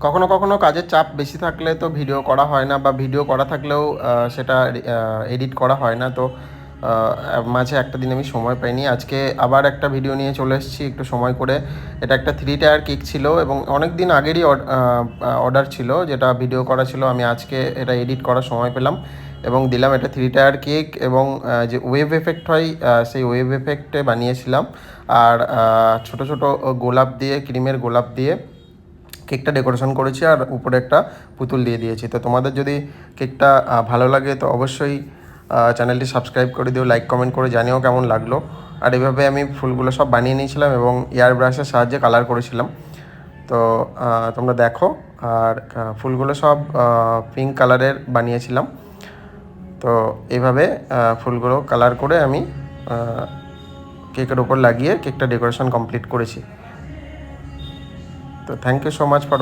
কখনো কখনো কাজের চাপ বেশি থাকলে তো ভিডিও করা হয় না, বা ভিডিও করা থাকলেও সেটা এডিট করা হয় না। তো মাঝে একটা দিন আমি সময় পাইনি। আজকে আবার একটা ভিডিও নিয়ে চলে এসেছি একটু সময় করে। এটা একটা 3 টায়ার কেক ছিল এবং অনেক দিন আগেরই অর্ডার ছিল, যেটা ভিডিও করা ছিল। আমি আজকে এটা এডিট করার সময় পেলাম এবং দিলাম। এটা 3 টায়ার কেক এবং যে ওয়েভ এফেক্ট হয় সেই ওয়েভ এফেক্টে বানিয়েছিলাম। আর ছোটো ছোটো গোলাপ দিয়ে, ক্রিমের গোলাপ দিয়ে কেকটা ডেকোরেশন করেছি, আর উপরে একটা পুতুল দিয়ে দিয়েছি। তো তোমাদের যদি কেকটা ভালো লাগে তো অবশ্যই চ্যানেলটি সাবস্ক্রাইব করে দিও, লাইক কমেন্ট করে জানিও কেমন লাগলো। আর এভাবে আমি ফুলগুলো সব বানিয়ে নিয়েছিলাম এবং এয়ার ব্রাশের সাহায্যে কালার করেছিলাম। তো তোমরা দেখো। আর ফুলগুলো সব পিঙ্ক কালারের বানিয়েছিলাম। তো এইভাবে ফুলগুলো কালার করে আমি কেকের উপর লাগিয়ে কেকটা ডেকোরেশন কমপ্লিট করেছি। তো thank you so much for